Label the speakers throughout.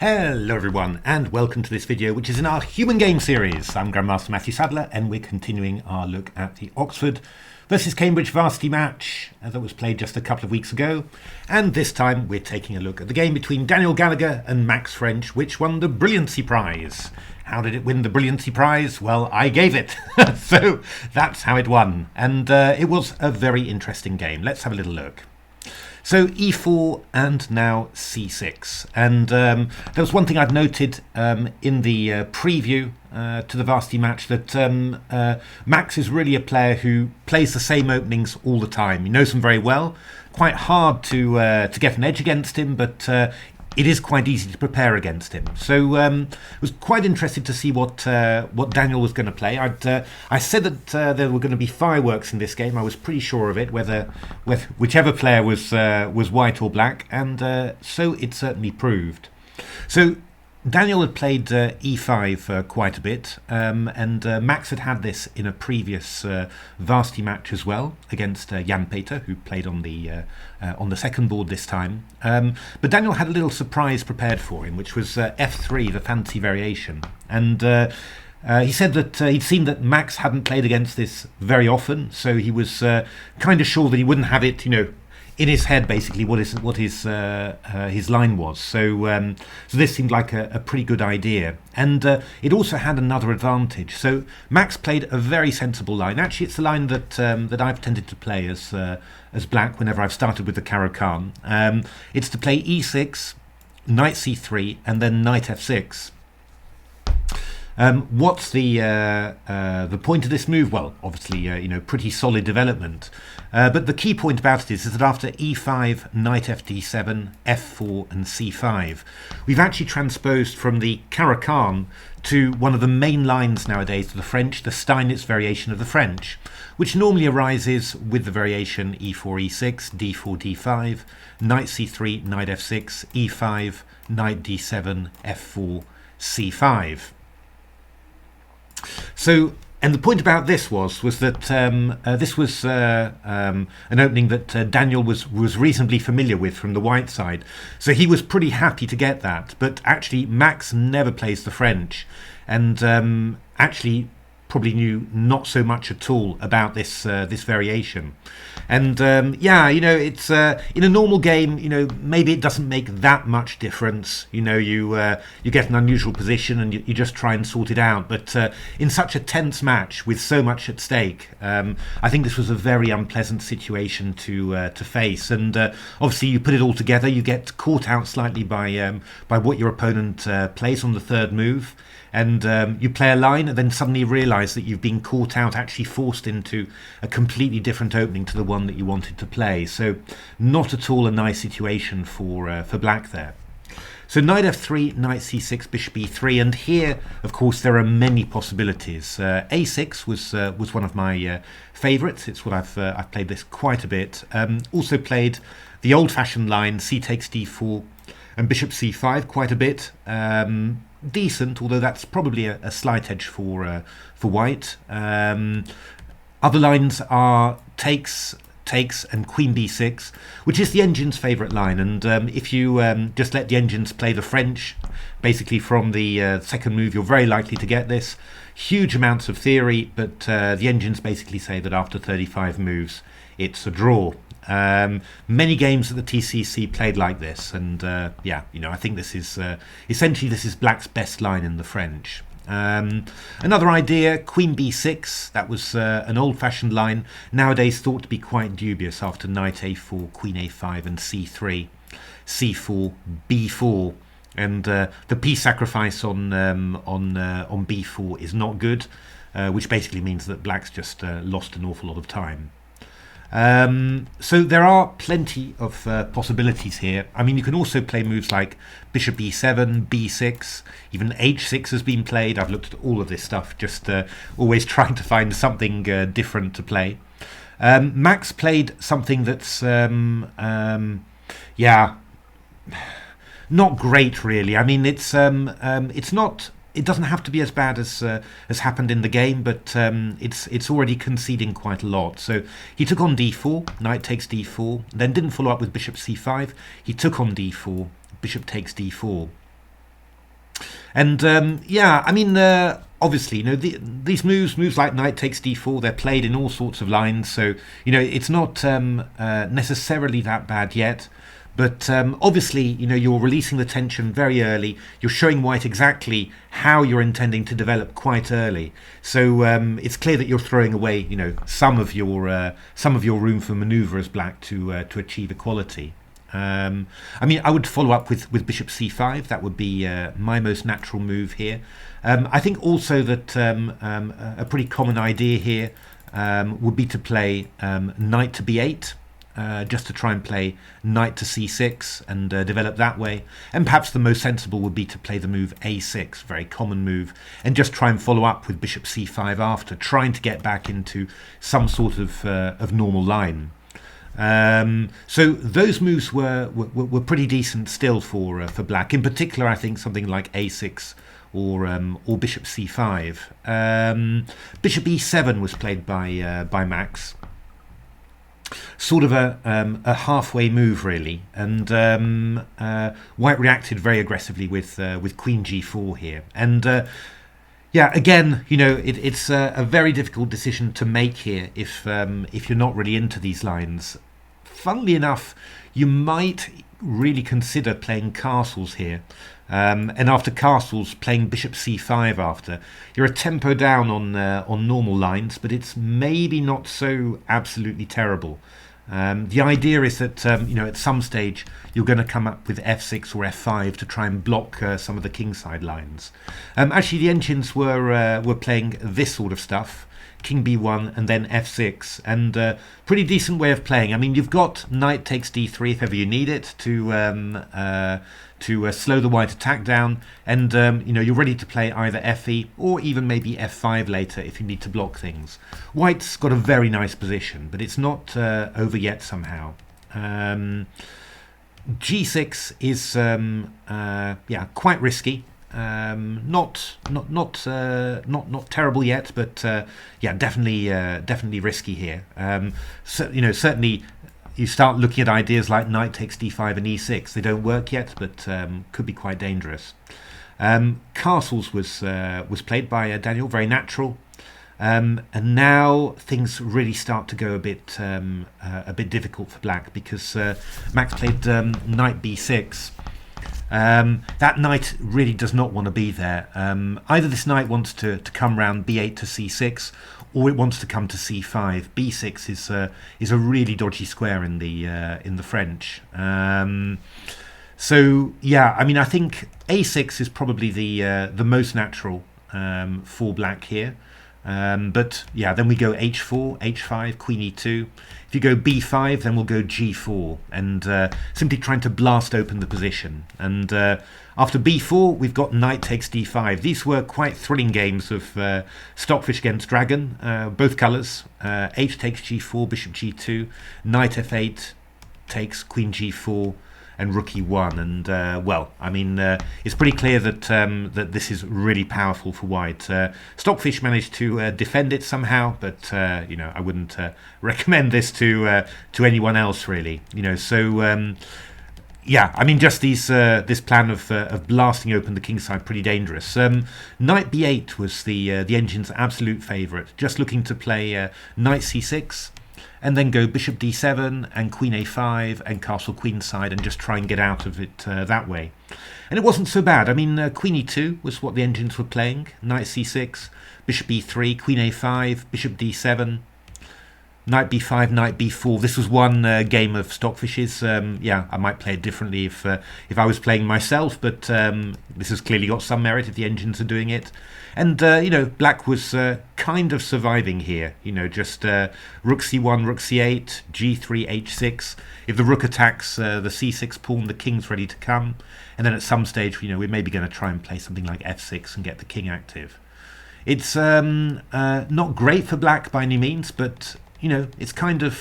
Speaker 1: Hello everyone and welcome to this video which is in our Human Game series. I'm Grandmaster Matthew Sadler and we're continuing our look at the Oxford versus Cambridge Varsity match that was played just a couple of weeks ago, and this time we're taking a look at the game between Daniel Gallagher and Max French, which won the Brilliancy Prize. How did it win the Brilliancy Prize? Well, I gave it, so that's how it won, and it was a very interesting game. Let's have a little look. So e4 and now c6, and there was one thing I'd noted in the preview to the varsity match, that Max is really a player who plays the same openings all the time. He knows them very well. Quite hard to get an edge against him, but it is quite easy to prepare against him. So I was quite interested to see what Daniel was going to play. I said that there were going to be fireworks in this game. I was pretty sure of it, whichever player was white or black, and so it certainly proved. So Daniel had played e5 quite a bit, and Max had this in a previous varsity match as well against Jan Peter, who played on the second board this time. But Daniel had a little surprise prepared for him, which was f3, the fancy variation. And he said that he'd seen that Max hadn't played against this very often, so he was kind of sure that he wouldn't have it, in his head, basically, what his line was. So this seemed like a pretty good idea, and it also had another advantage. So Max played a very sensible line. Actually, it's the line that I've tended to play as black whenever I've started with the Caro-Kann. It's to play e6, knight c3, and then knight f6. What's the point of this move? Well, obviously, pretty solid development. But the key point about it is that after e5, knight fd7, f4, and c5, we've actually transposed from the Caro-Kann to one of the main lines nowadays of the French, the Steinitz variation of the French, which normally arises with the variation e4, e6, d4, d5, knight c3, knight f6, e5, knight d7, f4, c5. So, and the point about this was that this was an opening that Daniel was reasonably familiar with from the white side, so he was pretty happy to get that. But actually, Max never plays the French, and actually probably knew not so much at all about this variation. And it's in a normal game, maybe it doesn't make that much difference. You get an unusual position and you just try and sort it out. But in such a tense match with so much at stake, I think this was a very unpleasant situation to face. And obviously, you put it all together, you get caught out slightly by what your opponent plays on the third move. And you play a line and then suddenly realise that you've been caught out, actually forced into a completely different opening to the one that you wanted to play. So not at all a nice situation for black there. So knight f3, knight c6, bishop e3, and here, of course, there are many possibilities. a6 was one of my favourites. It's what I've played this quite a bit. Also played the old-fashioned line c takes d4 and bishop c5 quite a bit. Decent, although that's probably a slight edge for white. Other lines are takes, and queen b6, which is the engine's favourite line. And if you just let the engines play the French, basically from the second move, you're very likely to get this. Huge amounts of theory, but the engines basically say that after 35 moves, it's a draw. Many games at the TCEC played like this, and I think this is essentially black's best line in the French. Another idea, queen b6, that was an old-fashioned line, nowadays thought to be quite dubious after knight a4, queen a5 and c3, c4, b4, and the piece sacrifice on b4 is not good, which basically means that black's just lost an awful lot of time. So there are plenty of possibilities here. I mean, you can also play moves like bishop e7, b6, even h6 has been played. I've looked at all of this stuff, just always trying to find something different to play. Max played something that's not great, really. I mean, it's not. It doesn't have to be as bad as happened in the game, but it's already conceding quite a lot. So he took on d4, knight takes d4, then didn't follow up with bishop c5. He took on d4, bishop takes d4. And yeah, I mean, obviously, these moves like knight takes d4, they're played in all sorts of lines. So, it's not necessarily that bad yet. But obviously, you're releasing the tension very early. You're showing white exactly how you're intending to develop quite early. So it's clear that you're throwing away, some of your room for manoeuvre as black to achieve equality. I mean, I would follow up with bishop c5. That would be my most natural move here. I think also that a pretty common idea here would be to play knight to b8. Just to try and play knight to c6 and develop that way. And perhaps the most sensible would be to play the move a6, very common move, and just try and follow up with bishop c5 after, trying to get back into some sort of normal line. So those moves were pretty decent still for black. In particular, I think something like a6 or bishop c5. Bishop e7 was played by Max. Sort of a halfway move, really, and white reacted very aggressively with queen g4 here, and yeah, again, it's a very difficult decision to make here if you're not really into these lines. Funnily enough, you might really consider playing castles here. And after castles, playing bishop c5 after. You're a tempo down on normal lines, but it's maybe not so absolutely terrible. The idea is that at some stage you're going to come up with f6 or f5 to try and block some of the kingside lines. Actually, the engines were playing this sort of stuff. King b1 and then f6, and pretty decent way of playing. I mean, you've got knight takes d3 if ever you need it to slow the white attack down, and you're ready to play either fe or even maybe f5 later if you need to block things. White's got a very nice position, but it's not over yet somehow. G6 is quite risky. Not terrible yet, but yeah, definitely risky here. So, certainly you start looking at ideas like knight takes d5 and e6. They don't work yet, but could be quite dangerous. Castles was played by Daniel, very natural. And now things really start to go a bit difficult for black, because Max played knight b6. That knight really does not want to be there. Either this knight wants to come round b8 to c6, or it wants to come to c5. b6 is a really dodgy square in the French. So yeah, I mean, I think a6 is probably the most natural for black here. But yeah, then we go h4, h5, queen e2. If you go b5, then we'll go g4, and simply trying to blast open the position. And after b4, we've got knight takes d5. These were quite thrilling games of Stockfish against Dragon, both colours. H takes g4, bishop g2, knight f8 takes queen g4, and rook e1, and well, I mean, it's pretty clear that that this is really powerful for white. Stockfish managed to defend it somehow, but I wouldn't recommend this to anyone else, really. So yeah, I mean, just this plan of blasting open the kingside, pretty dangerous. Knight b8 was the engine's absolute favourite, just looking to play knight c6. And then go bishop d7 and queen a5 and castle queenside, and just try and get out of it that way. And it wasn't so bad. I mean, queen e2 was what the engines were playing. Knight c6, bishop e3, queen a5, bishop d7, knight b5, knight b4. This was one game of Stockfish's. Yeah, I might play it differently if I was playing myself, but this has clearly got some merit if the engines are doing it. And, black was kind of surviving here. Just rook c1, rook c8, g3, h6. If the rook attacks the c6 pawn, the king's ready to come. And then at some stage, we're maybe going to try and play something like f6 and get the king active. It's not great for black by any means, but, it's kind of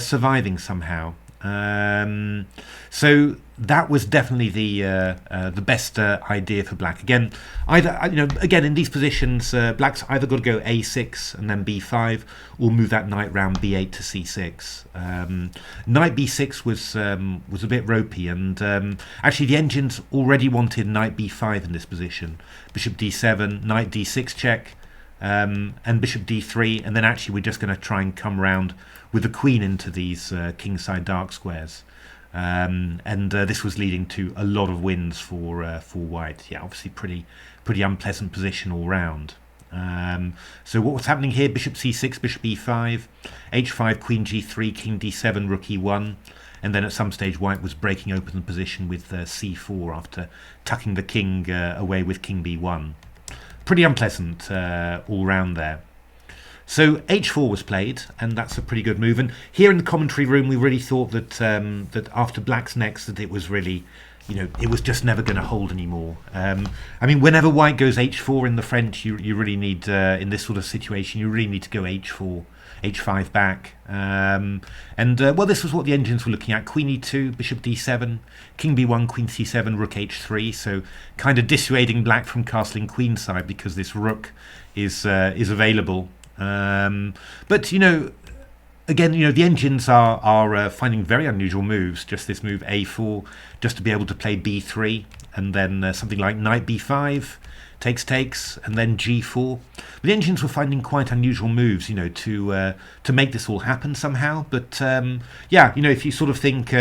Speaker 1: surviving somehow. So that was definitely the best idea for black. Again, again in these positions, black's either got to go a6 and then b5, or move that knight round b8 to c6. Knight b6 was a bit ropey, and actually the engines already wanted knight b5 in this position. Bishop d7, knight d6 check, and bishop d3, and then actually we're just going to try and come round with the queen into these kingside dark squares. And this was leading to a lot of wins for white. Yeah, obviously pretty unpleasant position all round. So what was happening here? Bishop c6, bishop e5, h5, queen g3, king d7, rook e1, and then at some stage white was breaking open the position with c4 after tucking the king away with king b1. Pretty unpleasant all round there. So h4 was played, and that's a pretty good move. And here in the commentary room, we really thought that that after black's next, that it was really, it was just never going to hold anymore. I mean, whenever white goes h4 in the French, you really need, in this sort of situation, you really need to go h4, h5 back. Well, this was what the engines were looking at. Queen e2, bishop d7, king b1, queen c7, rook h3. So kind of dissuading black from castling queenside because this rook is available. But again, the engines are finding very unusual moves. Just this move a4, just to be able to play b3, and then something like knight b5, takes, and then g4. The engines were finding quite unusual moves, to make this all happen somehow. But yeah, if you sort of think,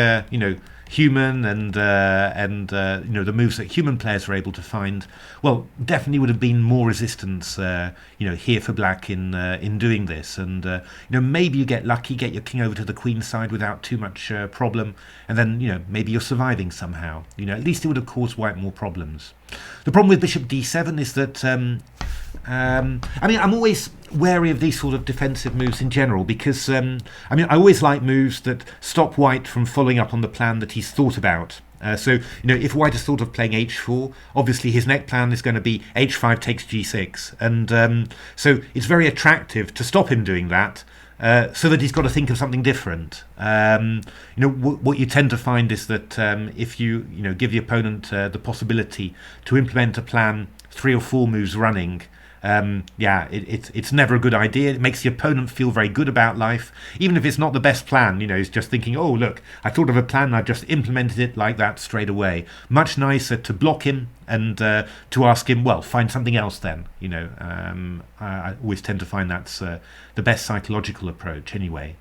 Speaker 1: human and the moves that human players were able to find, well, definitely would have been more resistance here for black in doing this. And maybe you get lucky, get your king over to the queen side without too much problem, and then maybe you're surviving somehow. At least it would have caused white more problems. The problem with bishop d7 is that I'm always wary of these sort of defensive moves in general, because I always like moves that stop white from following up on the plan that he's thought about. So if white is thought of playing h4, obviously his next plan is going to be h5 takes g6, and so it's very attractive to stop him doing that, so that he's got to think of something different. What you tend to find is that if you give the opponent the possibility to implement a plan 3 or 4 moves running, it's never a good idea. It makes the opponent feel very good about life, even if it's not the best plan. He's just thinking, oh look, I thought of a plan, I just implemented it like that straight away. Much nicer to block him and to ask him, well, find something else then. I always tend to find that's the best psychological approach anyway.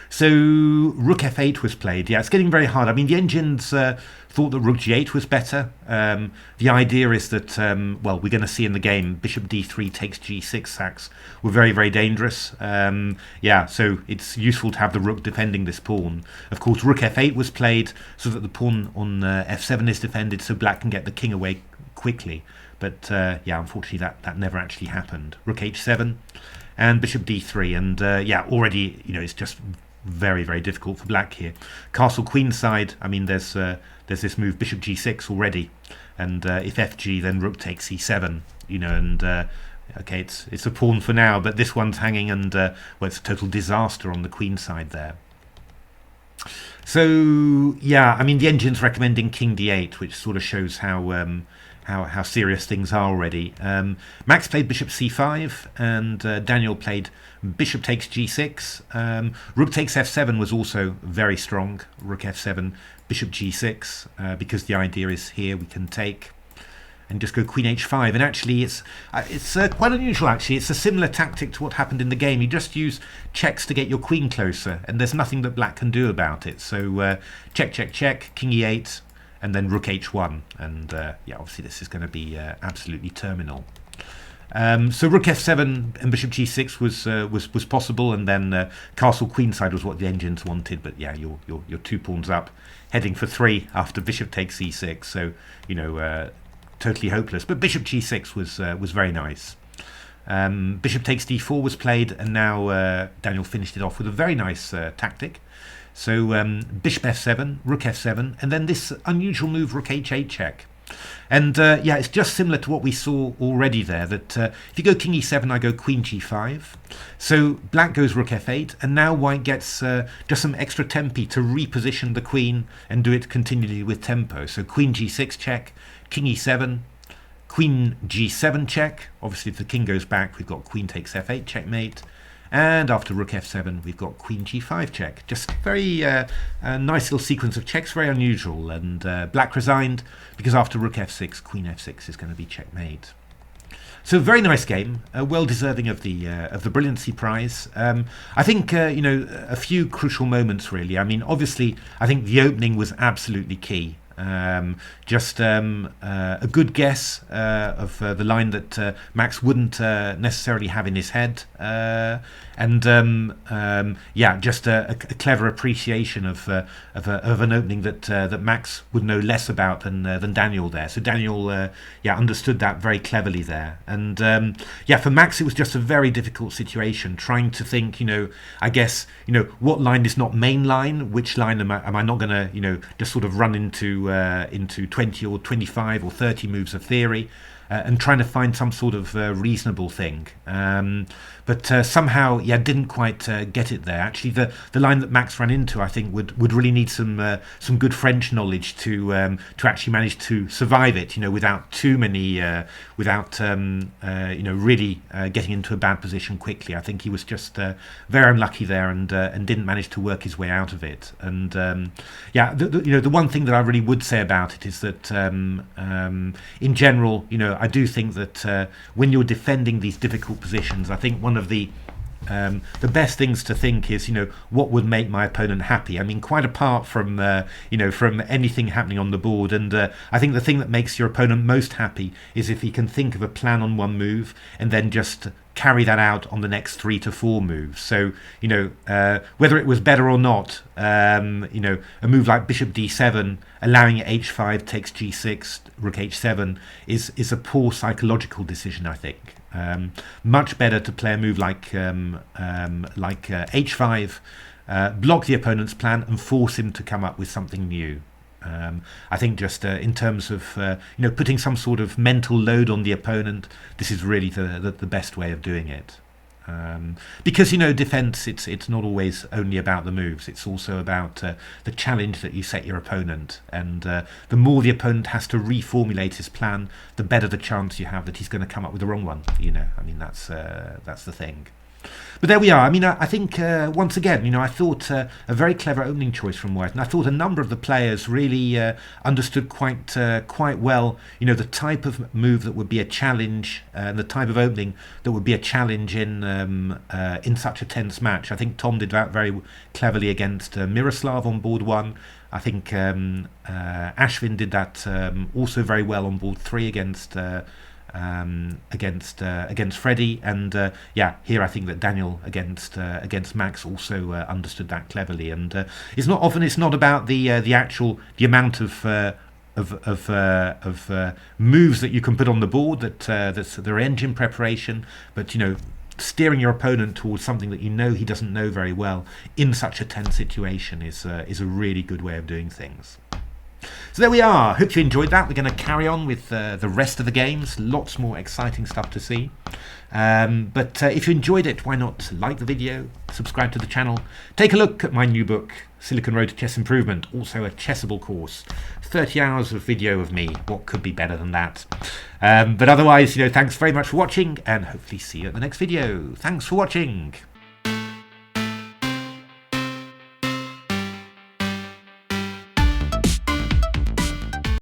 Speaker 1: So rook f8 was played. Yeah, it's getting very hard. I mean, the engines thought that rook g8 was better. The idea is that, well, we're going to see in the game, bishop d3 takes g6 sacks were very, very dangerous. So it's useful to have the rook defending this pawn. Of course, rook f8 was played so that the pawn on f7 is defended, so black can get the king away quickly. But unfortunately that never actually happened. Rook h7 and bishop d3, and already it's just very, very difficult for black here. Castle queenside, I mean, there's this move bishop g6 already, and if fg, then rook takes e7, and okay, it's a pawn for now, but this one's hanging, and it's a total disaster on the queen side there. So I mean, the engine's recommending king d8, which sort of shows how serious things are already. Max played bishop c5, and Daniel played bishop takes g6. Rook takes f7 was also very strong. Rook f7, bishop g6, because the idea is here we can take and just go queen h5. And actually it's quite unusual. Actually, it's a similar tactic to what happened in the game. You just use checks to get your queen closer, and there's nothing that black can do about it. So check, king e8, and then rook h1, and obviously this is going to be absolutely terminal. So rook f7 and bishop g6 was possible, and then castle queenside was what the engines wanted. But you're 2 pawns up, heading for 3 after bishop takes e6. So totally hopeless. But bishop g6 was very nice. Bishop takes d4 was played, and now Daniel finished it off with a very nice tactic. So bishop f7, rook f7, and then this unusual move rook h8 check. And yeah, it's just similar to what we saw already there, that if you go king e7, I go queen g5. So black goes rook f8, and now white gets just some extra tempi to reposition the queen and do it continually with tempo. So queen g6 check, king e7, queen g7 check. Obviously, if the king goes back, we've got queen takes f8 checkmate. And after rook f7, we've got queen g5 check. Just very nice little sequence of checks, very unusual. And black resigned because after rook f6, queen f6 is going to be checkmate. So very nice game, well deserving of the Brilliancy Prize. I think you know, a few crucial moments really. I mean, obviously, I think the opening was absolutely key. Just a good guess of the line that Max wouldn't necessarily have in his head, and yeah, just a clever appreciation of an opening that Max would know less about than Daniel there. So Daniel, yeah, understood that very cleverly there, and yeah, for Max it was just a very difficult situation, trying to think, you know, I guess, you know, what line is not main line, which line am I not going to, you know, just sort of run into 20 or 25 or 30 moves of theory, and trying to find some sort of reasonable thing. But somehow, yeah, didn't quite get it there. Actually, the line that Max ran into, I think, would really need some good French knowledge to actually manage to survive it. You know, without too many, you know, really getting into a bad position quickly. I think he was just very unlucky there, and didn't manage to work his way out of it. And yeah, you know, the one thing that I really would say about it is that in general, you know, I do think that when you're defending these difficult positions, I think one of the best things to think is, you know, what would make my opponent happy? I mean, quite apart from you know, from anything happening on the board. And I think the thing that makes your opponent most happy is if he can think of a plan on one move and then just carry that out on the next 3 to 4 moves. So, you know, whether it was better or not, you know, a move like bishop d7, allowing h5 takes g6, rook h7 is a poor psychological decision, I think. Much better to play a move like h5, block the opponent's plan and force him to come up with something new. I think just in terms of you know, putting some sort of mental load on the opponent, this is really the best way of doing it. Because, you know, defense, it's not always only about the moves, it's also about the challenge that you set your opponent, and the more the opponent has to reformulate his plan, the better the chance you have that he's going to come up with the wrong one, you know. I mean, that's the thing. But there we are. I mean, I think once again, you know, I thought a very clever opening choice from White, and I thought a number of the players really understood quite well, you know, the type of move that would be a challenge, and the type of opening that would be a challenge in such a tense match. I think Tom did that very cleverly against Miroslav on board 1. I think Ashvin did that also very well on board 3 against Freddie, and yeah, here I think that Daniel against Max also understood that cleverly. And it's not about the amount of moves that you can put on the board, that's their engine preparation, but, you know, steering your opponent towards something that you know he doesn't know very well in such a tense situation is a really good way of doing things. So there we are. Hope you enjoyed that. We're going to carry on with the rest of the games. Lots more exciting stuff to see. But if you enjoyed it, why not like the video, subscribe to the channel, take a look at my new book, Silicon Road to Chess Improvement, also a Chessable course. 30 hours of video of me. What could be better than that? But otherwise, you know, thanks very much for watching, and hopefully see you at the next video. Thanks for watching.